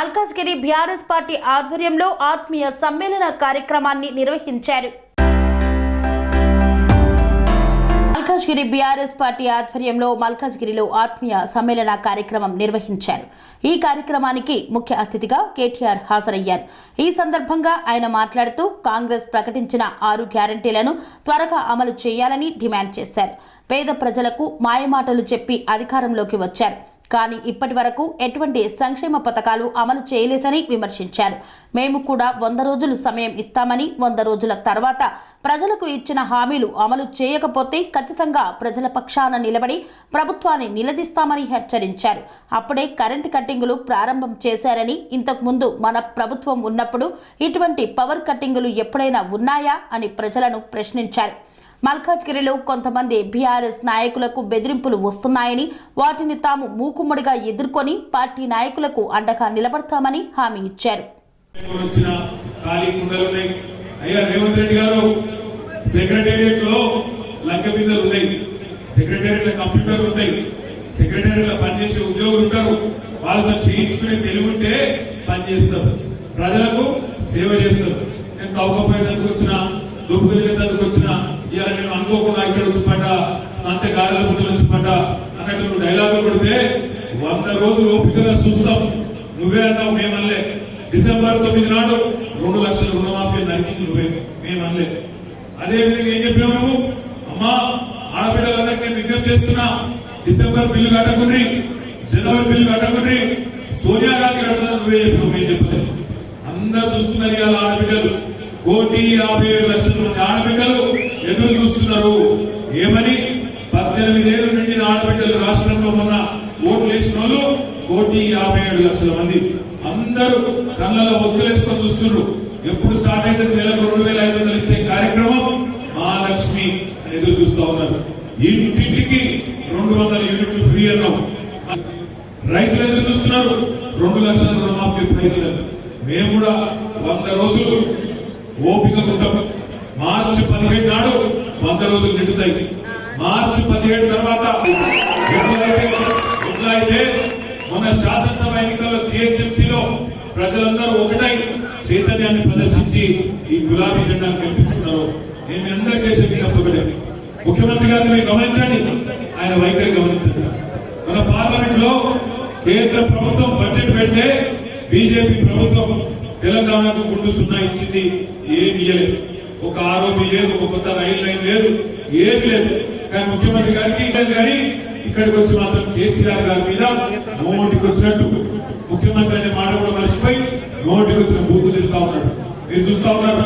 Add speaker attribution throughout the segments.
Speaker 1: Malkajgiri BRS party ఆధ్వర్యంలో ఆత్మీయ సమ్మేళన కార్యక్రమాన్ని నిర్వహించారు. మల్కాజ్గిరి బీఆర్ఎస్ పార్టీ ఆధ్వర్యంలో మల్కాజ్గిరిలో ఆత్మీయ సమ్మేళన కార్యక్రమం నిర్వహించారు. ఈ కార్యక్రమానికి ముఖ్య అతిథిగా కేటీఆర్ హాజరయ్యారు. ఈ సందర్భంగా ఆయన మాట్లాడుతూ కాంగ్రెస్ ప్రకటించిన 6 గ్యారంటీలను త్వరగా అమలు చేయాలని డిమాండ్ చేశారు. పేద ప్రజలకు మాయమాటలు చెప్పి అధికారంలోకి వచ్చారు, కానీ ఇప్పటి వరకు ఎటువంటి సంక్షేమ పథకాలు అమలు చేయలేదని విమర్శించారు. మేము కూడా 100 రోజులు సమయం ఇస్తామని, 100 రోజుల తర్వాత ప్రజలకు ఇచ్చిన హామీలు అమలు చేయకపోతే ఖచ్చితంగా ప్రజల పక్షాన నిలబడి ప్రభుత్వాన్ని నిలదీస్తామని హెచ్చరించారు. అప్పుడే కరెంటు కట్టింగులు ప్రారంభం చేశారని, ఇంతకుముందు మన ప్రభుత్వం ఉన్నప్పుడు ఇటువంటి పవర్ కట్టింగులు ఎప్పుడైనా ఉన్నాయా అని ప్రజలను ప్రశ్నించారు. మల్కాజ్గిరిలో కొంతమంది బీఆర్ఎస్ నాయకులకు బెదిరింపులు వస్తున్నాయని, వాటిని తాము మూకుమ్మడిగా ఎదుర్కొని పార్టీ నాయకులకు అండగా నిలబడతామని హామీ ఇచ్చారు.
Speaker 2: ప్రజలకు సేవ చేస్తారు. నేను తవ్వకపోయేందుకు వచ్చిన దుబ్బుకు వచ్చిన ఇలా నేను అనుకోకుండా ఇక్కడ వచ్చి పడ్డా, అంతే గాలిలో పుట్టలు వచ్చి పడ్డా అన్నట్టు నువ్వు డైలాగులు కొడితే 100 రోజులు ఓపికగా చూస్తాం. నువ్వే అన్నావు, మేమనలే. డిసెంబర్ 9 నాడు 2 లక్షల రుణమాఫీ నరికింది నువ్వే, మేమనలే. అదే విధంగా ఏం చెప్పావు నువ్వు? అమ్మా, ఆడపిల్లలందరికీ నేను విజ్ఞప్తి చేస్తున్నా, డిసెంబర్ బిల్లు కట్టకుండ్రి, జనవరి బిల్లు కట్టకుండ్రి, సోనియా గాంధీ కడతా నువ్వే చెప్పావు, మేము చెప్పలేదు. అందరు చూస్తున్నారు ఇవాళ ఆడబిడ్డలు, 1,57,00,000 మంది ఆడబిడ్డలు ఎదురు చూస్తున్నారు. ఏమని? 18 ఏళ్ల నుండి ఆడబిడ్డలు రాష్ట్రంలో మొన్న ఓట్లు వేసిన వాళ్ళు 1,57,00,000 మంది అందరూ కళ్ళలో ఒత్తులేసుకొని చూస్తున్నారు. ఎప్పుడు స్టార్ట్ అయితే నెలకు 2,500 ఇచ్చే కార్యక్రమం మహాలక్ష్మి అని ఎదురు చూస్తూ ఉన్నారు. ఇంటింటికి 200 యూనిట్లు ఫ్రీ అన్నాం. రైతులు ఎదురు చూస్తున్నారు 2 లక్షల రుణమాఫీ రైతులు. మేము కూడా 100 రోజులు ఓపిక ఉంటాం. మార్చి 15 నాడు 100 రోజులు నిండుతాయి. మార్చి 17 తర్వాత ఎట్లా అయితే మొన్న శాసనసభ ఎన్నికల్లో GHMCలో ప్రజలందరూ ఒకటై చైతన్యాన్ని ప్రదర్శించి ఈ గులాబీ జెండాను గెలిపించుకున్నారు. నేను అందరికీ చెప్పినప్పుడు ముఖ్యమంత్రి గారిని మీరు గమనించండి, ఆయన వైఖరి గమనించండి. మన పార్లమెంట్ లో కేంద్ర ప్రభుత్వం బడ్జెట్ పెడితే బీజేపీ ప్రభుత్వం తెలంగాణకు గుండు 0 ఇచ్చింది, ఏమి ఇయ్యలేదు. ఒక ఆరోపి లేదు, ఒక కొత్త రైలు లైన్ లేదు, ఏమి లేదు. కానీ ముఖ్యమంత్రి గారికి కానీ ఇక్కడికి వచ్చి మాత్రం కేసీఆర్ గారి మీద నోటికి వచ్చినట్టు ముఖ్యమంత్రి అనే మాట కూడా మర్చిపోయి నోటికి వచ్చిన బూతులు తిరుగుతా ఉన్నాడు. మీరు చూస్తా ఉన్నారు.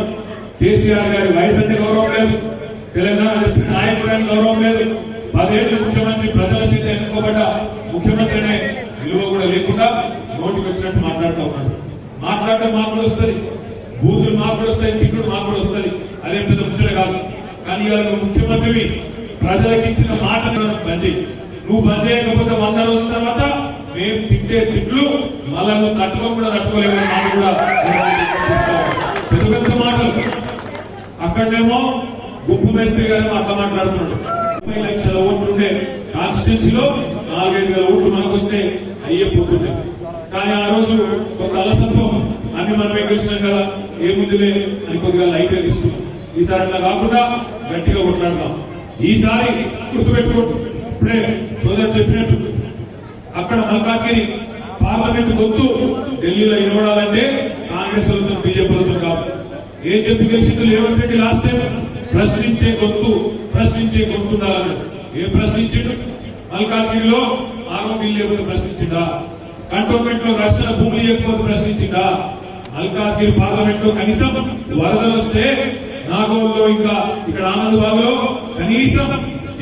Speaker 2: కేసీఆర్ గారి వయసు అంటే గౌరవం లేదు, తెలంగాణ తెచ్చిన నాయకుడు గౌరవం లేదు. 10 ఏళ్ళు ముఖ్యమంత్రి, ప్రజల చేత ఎన్నుకోబడ్డ ముఖ్యమంత్రి అనే విలువ కూడా లేకుండా నోటికి వచ్చినట్టు మాట్లాడుతూ ఉన్నాడు. మాట్లాడటం మాకు కూడా వస్తుంది, బూతులు మాకు కూడా వస్తాయి, తిట్టుడు మాకు కూడా వస్తుంది. అదే పెద్ద ముచ్చట కాదు. కానీ ఇవాళ నువ్వు ముఖ్యమంత్రివి, ప్రజలకు ఇచ్చిన మాట బంద్. నువ్వు బంద్ చేయకపోతే 100 రోజుల తర్వాత మేము తిట్టే తిట్లు మళ్ళా నువ్వు కూడా తట్టుకోలేవు. మాట కూడా పెద్ద పెద్ద మాటలు. అక్కడేమో గుప్పు మేస్త్రి గారు అట్లా మాట్లాడుతున్నాడు. 30 లక్షల ఓట్లు ఉండే కాన్స్టిట్యూన్సీలో 4-5 వేల ఓట్లు మనకు వస్తే అయ్యే పోతుండే. కానీ ఆ రోజు ఒక అలసత్వం, అన్ని మనమే గెలిచినాం కదా, ఏముందిలే అని కొద్దిగా లైట్ గా తీసుకున్నాం. ఈసారి అట్లా కాకుండా గట్టిగా కొట్లాడతాం. ఈసారి గుర్తుపెట్టుకోండి, ఇప్పుడే సోదరు చెప్పినట్టు అక్కడ మల్కాజ్గిరి పార్లమెంట్ గొంతు ఢిల్లీలో ఇవ్వడాలంటే కాంగ్రెస్ వాళ్ళతో బీజేపీలతో కాదు. ఏం చెప్పి గెలిచింది రేవంత్ రెడ్డి లాస్ట్ టైం? ప్రశ్నించే గొంతు ఉండాలన్నాడు. ఏం ప్రశ్నించిండు? మల్కాజ్గిరిలో ఆరోగ్యం లేకపోతే ప్రశ్నించిండా? కంటోన్మెంట్ లో రక్షణ భూములు ఇవ్వకపోతే ప్రశ్నించిందా? మల్కాజ్గిరి పార్లమెంట్ లో కనీసం వరదలు వస్తే నాగోల్లో ఇంకా ఇక్కడ ఆనందబాగ్ లో కనీసం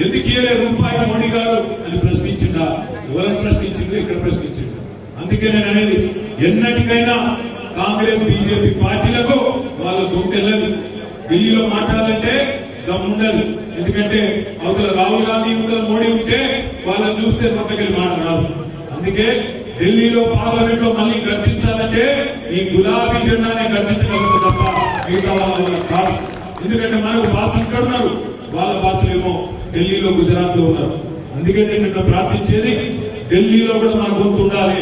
Speaker 2: ఎందుకు రూపాయి మోడీ గారు అని ప్రశ్నించిందా? ఎవరైనా ప్రశ్నించింది, ఇక్కడ ప్రశ్నించింది. అందుకే నేను అనేది, ఎన్నటికైనా కాంగ్రెస్ బీజేపీ పార్టీలకు వాళ్ళ గొంతెల్లదు. ఢిల్లీలో మాట్లాడాలంటే దమ్ముండదు. ఎందుకంటే అవతల రాహుల్ గాంధీ, అవతల మోడీ ఉంటే వాళ్ళని చూస్తే పక్కకెళ్ళి మాట రాదు. అందుకే ఢిల్లీలో పార్లమెంట్ లో మళ్ళీ గర్జించాలంటే ఈ గులాబీ జెండానే గర్జించగలుగుతుంది తప్ప మిగతా వాళ్ళ కాదు. ఎందుకంటే మనకు భాషలు ఇక్కడ ఉన్నారు, వాళ్ళ భాషలేమో ఢిల్లీలో, గుజరాత్ లో ఉన్నారు. అందుకే నేను ప్రార్థించేది, ఢిల్లీలో కూడా మన గొంతు ఉండాలి.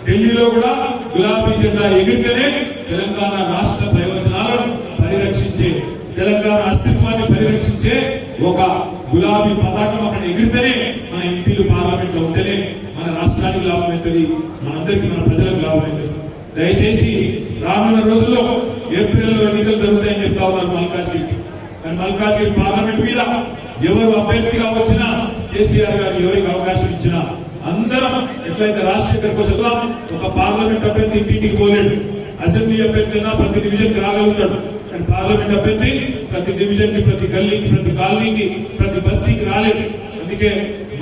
Speaker 2: ఢిల్లీలో కూడా గులాబీ జెండా ఎగిరితేనే తెలంగాణ రాష్ట్ర ప్రయోజనాలను పరిరక్షించే, తెలంగాణ అస్తిత్వాన్ని పరిరక్షించే ఒక గులాబీ పతాకం అక్కడ ఎగిరితేనే మన ఎంపీలు పార్లమెంట్ లో ఉంటేనే మన రాష్ట్రానికి లాభం అవుతుంది, మనందరికీ మన ప్రజలకు లాభం అవుతుంది. దయచేసి రానున్న రోజుల్లో ఏప్రిల్లో ఎన్నికలు జరుగుతాయని చెప్తా ఉన్నారు మల్కాజ్గిరి. కానీ మల్కాజ్గిరి పార్లమెంట్ మీద ఎవరు అభ్యర్థిగా వచ్చినా, కేసీఆర్ గారు ఎవరికి అవకాశం ఇచ్చినా అందరం ఎట్లయితే రాజశేఖర్ కోసం ఒక పార్లమెంట్ అభ్యర్థి ఇంటికి పోలేడు, అసెంబ్లీ అభ్యర్థి ప్రతి డివిజన్ కి రాగలుగుతాడు. కానీ పార్లమెంట్ అభ్యర్థి ప్రతి డివిజన్ కి, ప్రతి గల్లీకి, ప్రతి కాలనీకి, ప్రతి బస్తీకి రాలేదు. అందుకే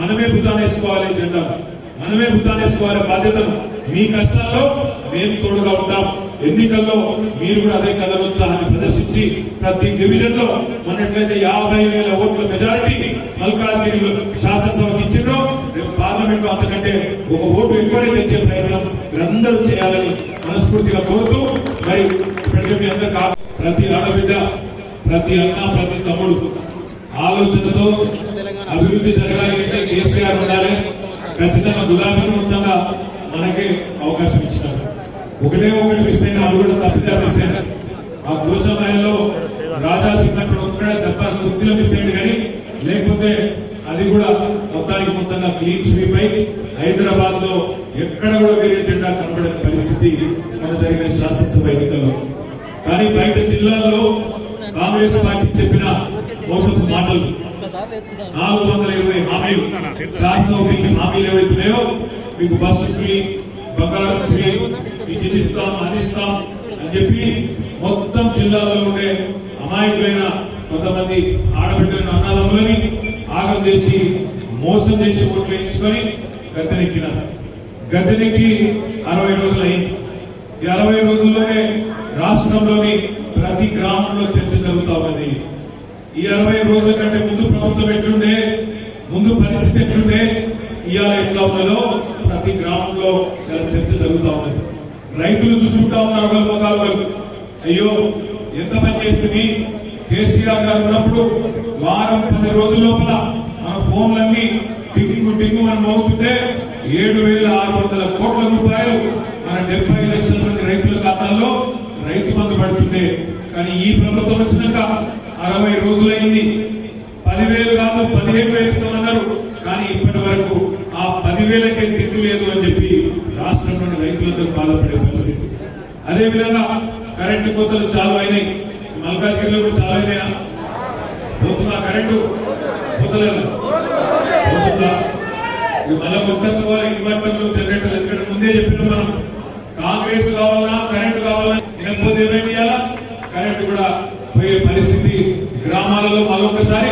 Speaker 2: మనమే భుజానేసుకోవాలి జెండా, మనమే భుజానేసుకోవాలి బాధ్యతను. మీ కష్టాల్లో మేము తోడుగా ఉంటాం. ఎన్నికల్లో మీరు కూడా అదే కథనోత్సాహాన్ని ప్రదర్శించి ప్రతి డివిజన్ లో మొన్నట్లయితే 50,000 ఓట్ల మెజారిటీ మల్కాజ్గిరి శాసనసభకి ఇచ్చిండ్రో, రేపు పార్లమెంట్ లో అంతకంటే ఒక ఓటు ఎక్కువనే తెచ్చే ప్రయత్నం మీరందరూ చేయాలని మనస్ఫూర్తిగా కోరుతూ, మరి ఇప్పటికే మీ అందరూ ప్రతి ఆడబిడ్డ, ప్రతి అన్న, ప్రతి తమ్ముడు ఆలోచనతో అభివృద్ధి జరగాలి అంటే కేసీఆర్ ఉండాలి. ఖచ్చితంగా గులాబీ మొత్తంగా మనకే అవకాశం ఇచ్చినారు. ఒకటే ఒకటి మిస్ అయినా, అది కూడా తప్పితే మిస్ అయినా. ఆ కోసమయంలో రాజా సింగ్ ఒక్కడే తప్ప కొద్దిగా మిస్ అయ్యింది, కానీ లేకపోతే అది కూడా మొత్తంగా క్లీన్ స్వీప్ అయి హైదరాబాద్ లో ఎక్కడ కూడా వేరే జెండా కనబడే పరిస్థితి మన జరిగిన శాసనసభ ఎన్నికల్లో. కానీ బయట జిల్లాల్లో కాంగ్రెస్ పార్టీ చెప్పిన మోసపు మాటలు, 420 హామీలు, 420 హామీలు ఏవైతున్నాయో, మీకు బస్సు ఫ్రీ, బంగారం ఫ్రీ, ఇది ఇస్తాం, అది ఇస్తాం అని చెప్పి మొత్తం జిల్లాలో ఉండే అమాయకులైన కొంతమంది ఆడబిడ్డలను, అన్నదమ్ములని ఆగం చేసి మోసం చేసి ఓట్లు వేయించుకొని గద్దెనెక్కినారు. గద్దెనెక్కి 60 రోజులు అయింది. ఈ 60 రోజుల్లోనే రాష్ట్రంలోని ప్రతి గ్రామంలో చర్చ జరుగుతా ఉన్నది. ఈ 60 రోజుల కంటే ముందు ప్రభుత్వం ఎట్లుండే, ముందు పరిస్థితి ఎట్లుండే, ఇవాళ ఎట్లా ఉన్నదో ప్రతి గ్రామంలో చర్చ జరుగుతా ఉన్నది. రైతులు చూసుకుంటా ఉన్నారు ఒకరి ముఖాలు వరకు, అయ్యో ఎంత పని చేస్తుంది. కేసీఆర్ గారు ఉన్నప్పుడు వారం 10 రోజుల లోపల మన ఫోన్లన్నీ టింగు మనం మోగుతుంటే 7,600 కోట్ల రూపాయలు మన 70 లక్షల మంది రైతుల ఖాతాల్లో రైతు బంధు పడుతుండే. కానీ ఈ ప్రభుత్వం వచ్చినాక 60 రోజులైంది. 10,000 కాదు 15,000 ఇస్తామన్నారు. కానీ ఇప్పటి వరకు ఆ 10,000కే దిక్కు లేదు అని చెప్పి రాష్ట్రంలోని రైతులందరూ బాధపడే పరిస్థితి. అదేవిధంగా కరెంటు కోతలు చాలు అయినాయి. మల్కాజ్గిరిలో కూడా చాలా అయినాయా? పోతుందా కరెంటు? పోతలేదు, పోతుందా? మళ్ళీ కొట్టుకోవాలి ఇన్వర్టర్లు, జనరేటర్లు. ఎందుకంటే ముందే చెప్పిన మనం కాంగ్రెస్ కావాలన్నా కరెంటు కావాలన్నా తినకపోతే ఏమేమి ఇవ్వాలా? కరెంటు కూడా పోయే పరిస్థితి. గ్రామాలలో మరొకసారి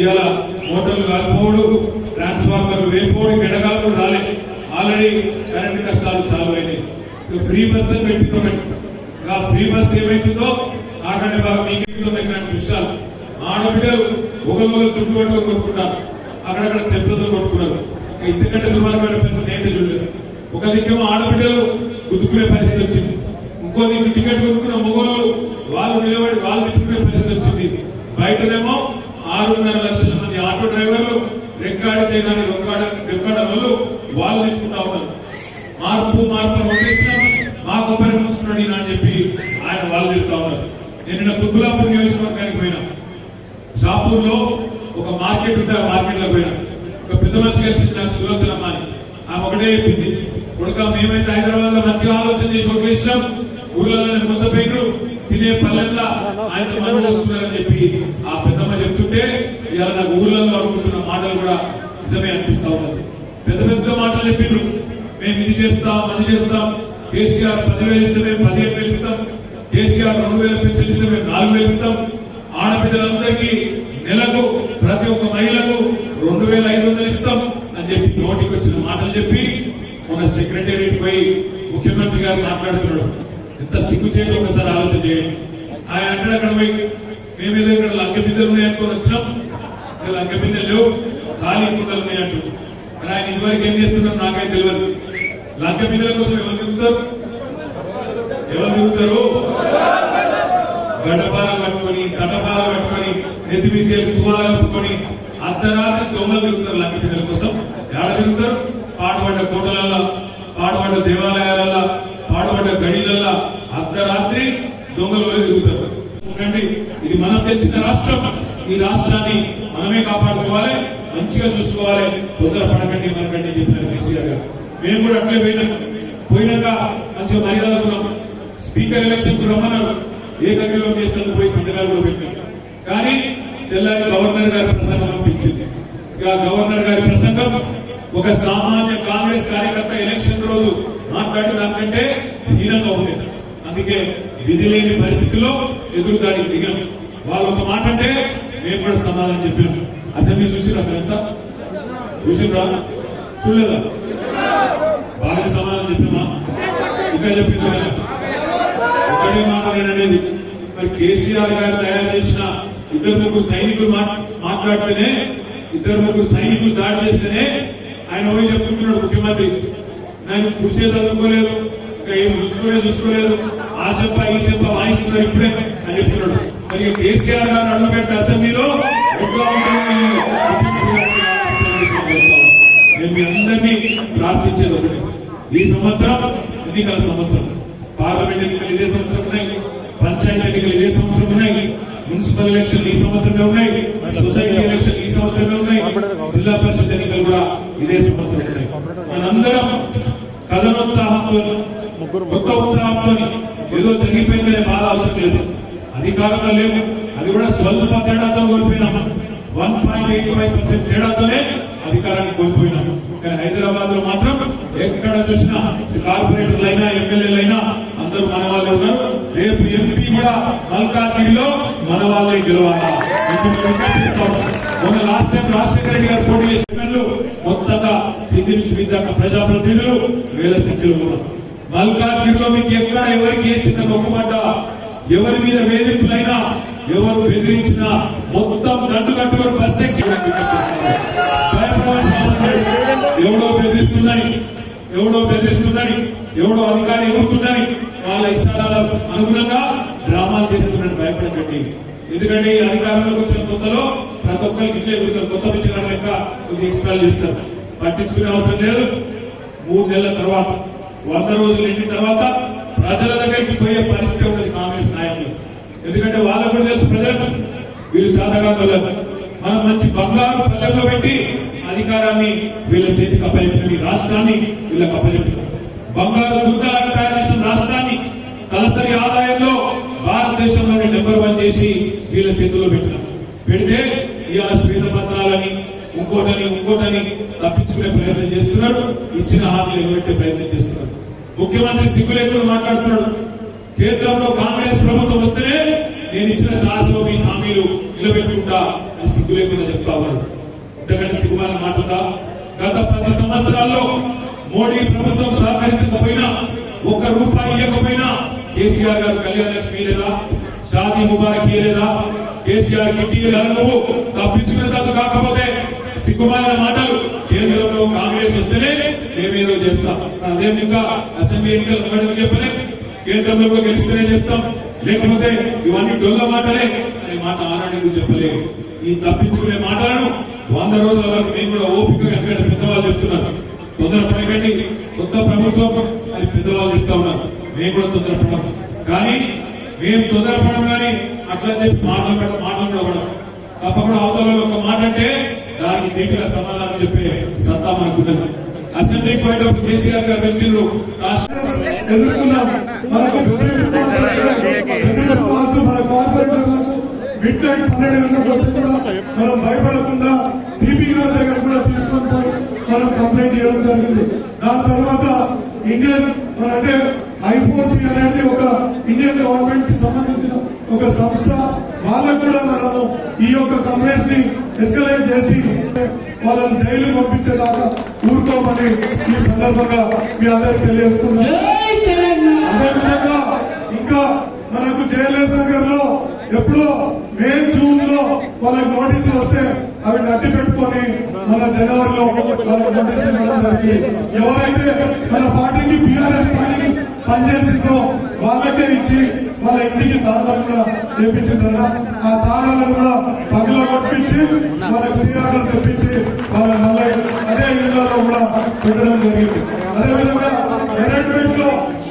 Speaker 2: ఇవాళ మోటార్లు కాలిపోవడు, ట్రాన్స్ఫార్మర్లు వేలిపోవడు, గడగాలు కూడా రాలేదు. ఆల్రెడీ కరెంటు కష్టాలు చాలు అయినాయి. ఫ్రీ బస్ అని పెట్టుకోమండి. ఆ ఫ్రీ బస్ ఏమైతుందో ఆకంటే బాగా మీకు ఇట్లాంటి విషయాలు. ఆడబిడ్డలు ఒకరు చుట్టుపక్కల కొట్టుకుంటారు, అక్కడక్కడ చెప్పులతో కొట్టుకున్నారు. ఇంతకంటే దుర్మార్గమైన పరిస్థితి నేను చూడలేదు. ఒక దిక్కేమో ఆడబిడ్డలు గుద్దుకునే పరిస్థితి వచ్చింది, ఇంకో దిక్కు టికెట్ కొనుక్కున్న మొగోళ్ళు వాళ్ళు నిలబడి వాళ్ళు తిట్టుకునే పరిస్థితి వచ్చింది. బయటనేమో 6.5 లక్షల మంది ఆటో డ్రైవర్లు రెక్కాడితే కానీ రెక్కాడ వాళ్ళు తిట్టుకుంటా ఉన్నారు. మార్పు వదిలేసినాం, మా కొబ్బరి మూసుకున్నాడు అని చెప్పి ఆయన వాళ్ళు తిరుగుతా ఉన్నారు. నేను నిన్న కుత్బులాపూర్ నియోజకవర్గానికి పోయినా. షాపూర్ లో ఒక మార్కెట్ ఉంటే ఆ మార్కెట్ లో పోయినా. ఒక పెద్ద మనిషి కలిసి నాకు సులోచనమ్మ అని ఆమె ఒకటే చెప్పింది, కొడుక మేమైతే హైదరాబాద్ లో మంచిగా ఆలోచన చేసి ఒకటి వేసినాం, ఊళ్ళలోనే మూసపోయినరు, తినే పల్లెల్లా ఆయనతో మనం వస్తున్నారని చెప్పి ఆ పెద్దమ్మ చెప్తుంటే ఇవాళ నాకు ఊళ్ళలో అనుకుంటున్న మాటలు కూడా నిజమే అనిపిస్తా ఉన్నది. పెద్ద మాటలు చెప్పిండ్రు, మేము ఇది చేస్తాం, అది చేస్తాం. కేసీఆర్ 10,000 ఇస్తే మేము 15,000 ఇస్తాం. కేసీఆర్ 2,000 పెన్షన్ ఇస్తే మేము 4,000 ఇస్తాం. ఆడబిడ్డలందరికీ నెలకు ప్రతి ఒక్క మహిళకు 2,500 ఇస్తాం అని చెప్పి నోటికి వచ్చిన మాటలు చెప్పి మన సెక్రటేరియట్ పోయి ముఖ్యమంత్రి గారు మాట్లాడుతున్నాడు. ఎంత సిగ్గుచేటు ఒకసారి ఆలోచన చేయండి. ఆయన అంటే అక్కడ పోయి మేమేదో ఇక్కడ లంక బిందెలు ఉన్నాయనుకొని వచ్చినాం, లంక బిందెలు లేవు, ఖాళీ కుండలు ఉన్నాయంటూ. కానీ ఆయన ఇదివరకు ఏం చేస్తున్నాం నాకైతే తెలియదు. లంక బిందెల కోసం ఎవరు తిరుగుతారు? గడ్డపార కట్టుకొని, తటపార కట్టుకొని, నెత్తి మీద తువాల కట్టుకొని అర్ధరాత్రి దొంగలు తిరుగుతారు లంక బిందెల కోసం. ఏడ తిరుగుతారు? పాడుపడ్డ కోటలలో, పాడుపడ్డ దేవాలయాలలో, పాడుపడ్డ తెచ్చిన రాష్ట్రం. ఈ రాష్ట్రాన్ని మనమే కాపాడుకోవాలి, మంచిగా చూసుకోవాలి, తొందరపడకండి మనకండి చెప్పిన కేసీఆర్ గారు. మేము కూడా అట్లే పోయినాక మంచిగా మర్యాద ఉన్నాం. స్పీకర్ ఎలక్షన్ రమ్మన్నారు, ఏకగ్రీవం చేసేందుకు పోయి సంతకాలు కూడా పెట్టాం. కానీ తెల్లారి గవర్నర్ గారి ప్రసంగం పిలిచింది. గవర్నర్ గారి ప్రసంగం ఒక సామాన్య కాంగ్రెస్ కార్యకర్త ఎలక్షన్ రోజు మాట్లాడిన దానికంటే హీనంగా ఉండేది. అందుకే విధి లేని పరిస్థితుల్లో ఎదురుదాడికి దిగాం. వాళ్ళు ఒక మాట అంటే మేము కూడా సమాధానం చెప్పాం. అసెంబ్లీ చూసిరా మీరంతా? చూసిరా? చూడలేదా? బాగా సమాధానం చెప్పినామా? ఇంకా చెప్పింది ఒకటే మాట అనేది. మరి కేసీఆర్ గారు తయారు చేసిన 2-3 సైనికులు మాట్లాడితేనే, 2-3 సైనికులు దాడి చేస్తేనే ఆయన పోయి చెప్పుకుంటున్నాడు ముఖ్యమంత్రి, నేను కృషి చదువుకోలేదు, ఇంకా ఏం చూసుకోలేదు, ఆ చెప్ప ఈ చెప్ప వాయిస్తున్నారు ఇప్పుడే అని చెప్తున్నాడు. మరి కేసీఆర్ గారు అడ్డుపెట్టే అసెంబ్లీలో ఎట్లా ఉంటుంది? నేను మీ అందరినీ ప్రార్థించేది ఒకటి, ఈ సంవత్సరం ఎన్నికల సంవత్సరం, పార్లమెంట్ ఎన్నికలు ఇదే సంవత్సరం ఉన్నాయి, పంచాయతీ ఎన్నికలు ఇదే సంవత్సరం ఉన్నాయి, మున్సిపల్ ఎలక్షన్ ఈ సంవత్సరమే ఉన్నాయి, సొసైటీ ఎలక్షన్ ఈ సంవత్సరమే ఉన్నాయి, జిల్లా పరిషత్ ఎన్నికలు కూడా ఇదే సంవత్సరం ఉన్నాయి. మనందరం కథనోత్సాహంతో, కొత్త ఉత్సాహంతో ఏదో తగ్గిపోయిందనే బాధ అవసరం లేదు. అధికారంలో లేవు, అది కూడా స్వల్ప తేడాతో కోల్పోయినాం. 1.85% తేడాతోనే అధికారాన్ని కోల్పోయినాం. కానీ హైదరాబాద్ లో మాత్రం ఎక్కడ చూసినా కార్పొరేటర్లైనా ఎమ్మెల్యేలైనా అందరూ మన వాళ్ళే ఉన్నారు. రేపు ఎంపీ కూడా మల్కాజ్గిరిలో మన వాళ్ళే గెలవాలా. మొన్న లాస్ట్ టైం రాజశేఖర రెడ్డి గారు పోటీ చేసిన మొత్తంగా కింది నుంచి మీద ప్రజాప్రతినిధులు వేల సంఖ్యలో ఉన్నారు. మల్కాజ్గిరిలో మీకు ఎక్కడ ఎవరికి ఏ చిన్న మొక్కుబడ్డ, ఎవరి మీద వేధింపులైనా, ఎవరు బెదిరించినా మొత్తం దండు కట్టుకొని బస్ ఎక్కి ఎవడో బెదిరిస్తుందని, ఎవడో అధికారి ఎగురుతుందని వాళ్ళ ఇష్టాల అనుగుణంగా డ్రామాలు చేస్తున్నాడు. భయపడకండి. ఎందుకంటే ఈ అధికారంలోకి వచ్చిన కొత్తలో ప్రతి ఒక్కరికి ఇట్లే ఎగురుతారు. కొత్త పిచ్చగారు లెక్క కొద్దిగా ఎక్స్ప్లెయిన్ చేస్తారు. పట్టించుకునే అవసరం లేదు. 3 నెలల తర్వాత, 100 రోజులు ఎండిన తర్వాత ప్రజల దగ్గరికి పోయే పరిస్థితి ఉండదు కాంగ్రెస్ నాయకులు. ఎందుకంటే వాళ్ళకు కూడా తెలుసు ప్రజలకు వీళ్ళు సాధగా మనం మంచి బంగారు పల్లెల్లో పెట్టి అధికారాన్ని వీళ్ళ చేతికి అప్పచెప్పిన, రాష్ట్రాన్ని వీళ్ళకి అప్పచెప్పిన, బంగారు దుర్గలాగా తయారు చేసిన రాష్ట్రాన్ని తలసరి ఆదాయంలో భారతదేశంలోని నెంబర్ 1 చేసి వీళ్ళ చేతుల్లో పెడితే ఇవాళ శ్వేతపత్రాలని ఇంకోటని తప్పించుకునే ప్రయత్నం చేస్తున్నారు. ఇచ్చిన హామీలు ఎగబెట్టే ప్రయత్నం చేస్తున్నారు. ముఖ్యమంత్రి సిగ్గు లేకుండా మాట్లాడుతున్నాడు. కేంద్రంలో కాంగ్రెస్ ప్రభుత్వం వస్తేనే నేను ఇచ్చిన 420 హామీలు నిలబెట్టుకుంటా అని సిగ్గు లేకుండా చెప్తా ఉన్నాడు. ఇంతకంటే సిగ్గుమాన మాట్లాడుతా. గత 10 సంవత్సరాల్లో మోడీ ప్రభుత్వం సహకరించకపోయినా, ₹1 ఇవ్వకపోయినా కేసీఆర్ గారు కళ్యాణ లక్ష్మి లేదా, షాదీ ముబారక్ లేదా, కేసీఆర్ కిట్టి నువ్వు తప్పించుకునేందుకు కాకపోతే సిగ్గుమాలిన మాటలు. కేంద్రంలో కాంగ్రెస్ వస్తేనే మేమేదో చేస్తాం. అదేం ఇంకా అసెంబ్లీ ఎన్నికలు చెప్పలే, కేంద్రంలో కూడా గెలిస్తేనే చేస్తాం, లేకపోతే ఇవన్నీ డొల్ల మాటలే అనే మాట ఆనాడు చెప్పలేదు. ఈ తప్పించుకునే మాటలను 100 రోజుల వరకు మేము కూడా ఓపికగా ఎక్కడ పెద్దవాళ్ళు చెప్తున్నారు. తొందరపడకండి, కొత్త ప్రభుత్వం అని పెద్దవాళ్ళు చెప్తా ఉన్నారు. మేము కూడా తొందరపడం, కానీ మేము తొందరపడం కానీ అట్లా చెప్పి మాటలు కూడా పడం. తప్పకుండా అవతల ఒక మాట అంటే దానికి దీటుగా సమాధానం చెప్పే సత్తా మనకున్నది. అసెంబ్లీకి పోయేటప్పుడు కేసీఆర్ గారు పెంచిండ్రు,
Speaker 3: ఎదుర్కొన్నాం. మనకు మన కార్పొరేటర్లకు మిడ్ నైట్ 12 గంటలకు వచ్చి కూడా మనం భయపడకుండా సిపి గారి దగ్గర కూడా తీసుకొని పోయి మనం కంప్లైంట్ చేయడం జరిగింది. దాని తర్వాత ఇండియన్ అంటే I4C అనేది ఒక ఇండియన్ గవర్నమెంట్ కి సంబంధించిన ఒక సంస్థ, వాళ్ళకు కూడా మనము ఈ యొక్క కంప్లైంట్స్ ని ఎస్కలేట్ చేసి వాళ్ళని జైలు పంపించేదాకా ఊరుకోమని ఈ సందర్భంగా మీ అందరికి తెలియజేస్తున్నాం. అదేవిధంగా ఇంకా మనకు జయలేస్ నగర్ లో ఎప్పుడో మే జూన్ లో వాళ్ళకి నోటీసులు వస్తే అవి నట్టి పెట్టుకొని మన జనవరిలో వాళ్ళకి నోటీసులు ఇవ్వడం జరిగింది. ఎవరైతే మన పార్టీకి బీఆర్ఎస్ పార్టీకి పనిచేసిందో వాళ్ళకే ఇచ్చి వాళ్ళ ఇంటికి తాళాలు కూడా తెప్పించిండ్రన్నా. ఆ తాళాలను కూడా పగల కొట్టించి వాళ్ళకి శ్రీరాలు తెప్పించి వాళ్ళ మళ్ళీ అదే ఇళ్లలో కూడా పెట్టడం జరిగింది. అదేవిధంగా ఎరెంట్మెంట్ లో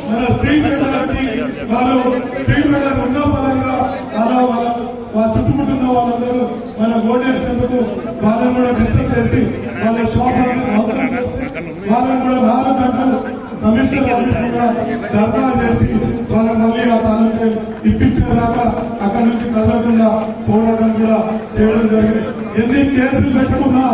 Speaker 3: మన స్ట్రీట్ వెండర్స్ కి వాళ్ళు స్ట్రీట్ వెండర్ ఉన్న పరంగా అలా వాళ్ళ చుట్టుముట్టు ఓటేసినందుకు వాళ్ళని కూడా డిస్టర్బ్ చేసి వాళ్ళ షాప్ వాళ్ళని కూడా 4 గంటలు కమిషనర్ ఆఫీస్ కూడా ధర్నా చేసి వాళ్ళని మళ్ళీ ఆ తాలూకు ఇప్పించేదాకా అక్కడి నుంచి కదలకుండా పోరాటం కూడా చేయడం జరిగింది. ఎన్ని కేసులు పెట్టుకున్నా,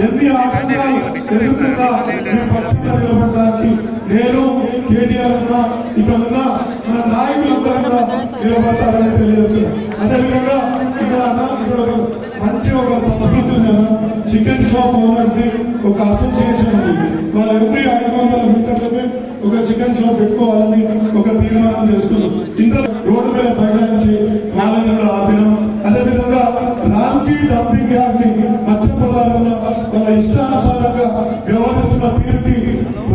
Speaker 3: ఎన్ని ఆటంకాలు ఎదుర్కొన్నా మీ పక్షంగా నిలబడడానికి నేను కేటీఆర్ ఉన్నా, ఇక్కడ ఉన్న మన నాయకులందరూ కూడా నిలబడతారని తెలియజేస్తున్నాను. అదేవిధంగా ఇక్కడ మంచి ఒక సంస్కృతి ఉంది. చికెన్ షాప్ ఓనర్స్ ఒక అసోసియేషన్ ఉంది. వాళ్ళు ఎవ్రీ 500 మీటర్లపై ఒక చికెన్ షాప్ పెట్టుకోవాలని ఒక తీర్మానం చేసుకున్నాం. ఇందులో రోడ్డు మీద బైఠాయించి వాళ్ళని కూడా ఆపినాం. అదేవిధంగా రామ్కి డంపింగ్ యార్డ్ ని మత్స్య పొలాలలో వాళ్ళ ఇష్టానుసారంగా వ్యవహరిస్తున్న తీరుకి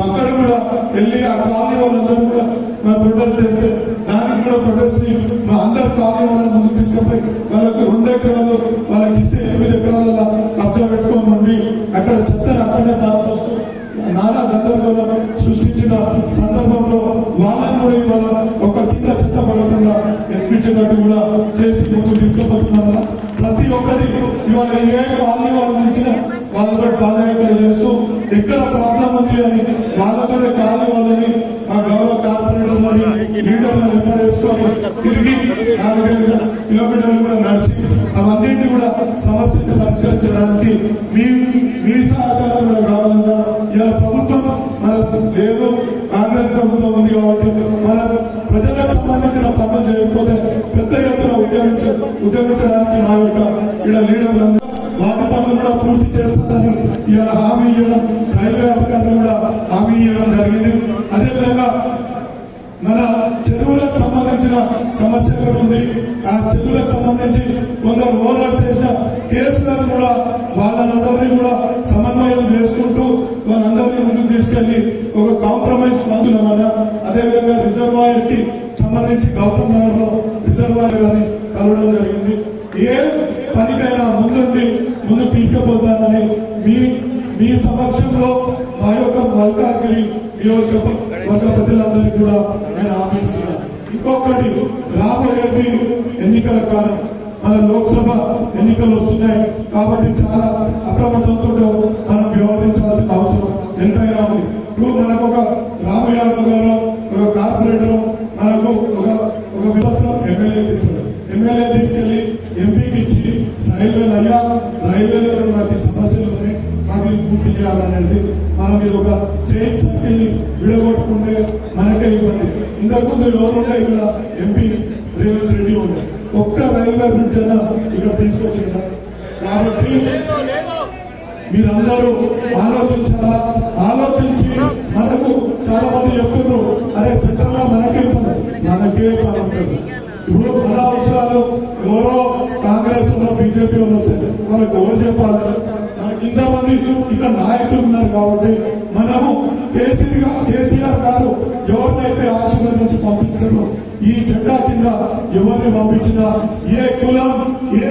Speaker 3: అక్కడ కూడా వెళ్ళి ఆ కాలనీ వాళ్ళందరూ కూడా ప్రొటెస్ట్ చేస్తే దానికి కూడా ప్రొటెస్ట్ అందరు కాలనీ వాళ్ళని ముందుకు తీసుకుపోయి వాళ్ళకి 2 ఎకరాలు వాళ్ళకి ఇస్తే 8 ఎకరాల కబ్జా పెట్టుకొని ఉండి అక్కడ చెత్తను అక్కడే పారపోస్తూ నానా గందరగోళం సృష్టించిన సందర్భంలో వాళ్ళని కూడా ఇవాళ ఒక కింద చెత్త పడకుండా ఎక్కించేటట్టు కూడా చేసి ముందుకు తీసుకుపోతున్నారు. ప్రతి ఒక్కరి ఇవాళ ఏ కాలనీ వాళ్ళు నుంచిన వాళ్ళతో పాదయాత్ర చేస్తూ ఎక్కడ ప్రాబ్లం ఉంది అని వాళ్ళతో కాలనీ వాళ్ళని మా గౌరవ కార్పొరేటర్లని లీడర్లను వెంబడేసుకొని తిరిగి 4 కిలోమీటర్లు కూడా నడిచి అవన్నింటినీ కూడా సమస్యను పరిష్కరించడానికి మీ సహకారం కూడా కావాలన్నా ఇలా ప్రభుత్వం మన లేదు, కాంగ్రెస్ ప్రభుత్వం ఉంది కాబట్టి మన ప్రజలకు సంబంధించిన పనులు చేయకపోతే పెద్ద ఎత్తున ఉద్యమించడానికి మా యొక్క ఇక్కడ లీడర్లందరూ వాటి పనులు కూడా పూర్తి చేస్తారని ఇలా హామీ ఇవ్వడం, రైల్వే అధికారులు కూడా హామీ ఇవ్వడం జరిగింది. అదేవిధంగా మన చెరువులకు సంబంధించిన సమస్య కూడా ఉంది. ఆ చెరువులకు సంబంధించి కొందరు ఓనర్స్ చేసిన కేసులను కూడా వాళ్ళందరినీ కూడా సమన్వయం చేసుకుంటూ వాళ్ళందరినీ ముందుకు తీసుకెళ్లి ఒక కాంప్రమైజ్ పొందుతున్నామన్నా. అదేవిధంగా రిజర్వాయర్ కి సంబంధించి గౌతమ్ నగర్ లో రిజర్వాయర్ గారిని కలవడం జరిగింది. ఏ పనికైనా ముందు తీసుకుపోతానని మీ సమక్షంలో మా యొక్క మల్కాజ్గిరి నియోజకవర్గ ప్రజలందరికీ కూడా నేను హామీ ఇస్తున్నాను. ఇంకొకటి, రాబోయేది ఎన్నికల కాలం, మన లోక్సభ ఎన్నికలు వస్తున్నాయి కాబట్టి చాలా అప్రమత్తంతో మనం వ్యవహరించాల్సిన అవసరం ఎంతైనా ఉంది. ఇప్పుడు మనకు ఒక రాము యాదవ్ గారు ఒక కార్పొరేటర్ మనకు ఒక విపత్రం ఎమ్మెల్యేకి ఇస్తారు. ఎమ్మెల్యే తీసుకెళ్లి ఎంపీకి ఇచ్చి రైల్వేలో నాకు సమస్యలు ఉన్నాయి, మాకు పూర్తి చేయాలనేది మనం ఇది ఒక చైన్ సర్కిల్ ని విడగొట్టుకుంటే మనకే ఇబ్బంది. ఇంతకుముందు ఎవరుంటే ఇక్కడ ఎంపీ రేవంత్ రెడ్డి ఉండే ఒక్క రైల్వే బ్రిడ్జ్ అయినా ఇక్కడ తీసుకొచ్చిందా? కాబట్టి మీరందరూ ఆలోచించాలా. ఆలోచించి మనకు చాలా మంది చెప్తున్నారు, అరే సెంటర్ లో మనకే పని ఉంటుంది. ఇప్పుడు మన అవసరాలు ఎవరో కాంగ్రెస్ లో బీజేపీ వాళ్ళు వస్తే మనకు ఎవరు చెప్పాలి? మనకి ఇంతమంది ఇక్కడ నాయకులు ఉన్నారు కాబట్టి మనము కేసీఆర్ గారు ఎవరినైతే ఆశీర్వదించి పంపిస్తారో ఈ జెండా కింద ఎవరిని పంపించినా ఏ కులం ఏ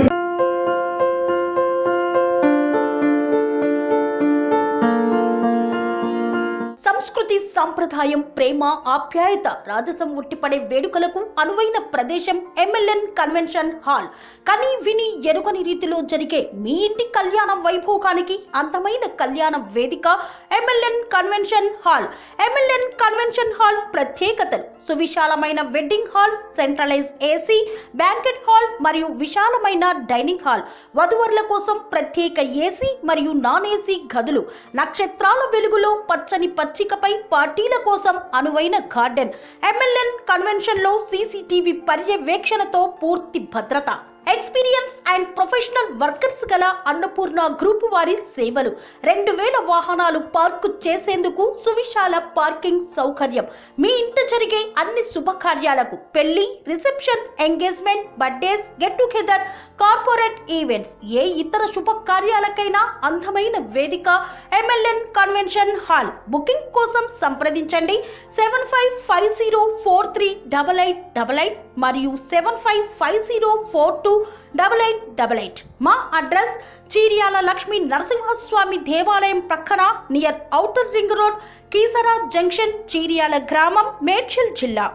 Speaker 1: సంస్కృతి, సంప్రదాయం, ప్రేమ, ఆప్యాయత, రాజసం ఉట్టిపడే వేడుకలకు అనువైన ప్రదేశం ఎంఎల్ఎన్ కన్వెన్షన్ హాల్. కని విని ఎరుగని రీతిలో జరిగే మీ ఇంటి కళ్యాణ వైభోగానికి అందమైన కళ్యాణ వేదిక MLN convention hall. MLN convention hall ప్రత్యేకతలు: సువిశాలమైన wedding halls, centralize AC banquet hall మరియు విశాలమైన డైనింగ్ హాల్, వధువరుల కోసం ప్రత్యేక ఏసీ మరియు నాన్ ఏసీ గదులు, నక్షత్రాల వెలుగులో పచ్చని పచ్చికపై పార్టీల కోసం అనువైన గార్డెన్. ఎంఎల్ఎన్ కన్వెన్షన్ లో సీసీటీవీ పర్యవేక్షణతో పూర్తి భద్రత. ఎక్స్పీరియన్స్ అండ్ ప్రొఫెషనల్ వర్కర్స్ గల అన్నపూర్ణ గ్రూప్ వారి సేవలు. 2000 వాహనాలు పార్కు చేసేందుకు సువిశాల పార్కింగ్ సౌకర్యం. మీ ఇంట జరిగే అన్ని శుభకార్యాలకు, పెళ్లి, reception, engagement, birthdays, get together, corporate events, ఏ ఇతర శుభకార్యాలకైనా అందమైన వేదిక ఎంఎల్ఎన్ కన్వెన్షన్ హాల్. బుకింగ్ కోసం సంప్రదించండి 7550438888 మరియు 7550428888. మా అడ్రస్ చీర్యాల లక్ష్మీ నరసింహస్వామి దేవాలయం ప్రక్కన, near outer ring road, Keesara junction, Cheeryal గ్రామం, మేడ్చల్ జిల్లా.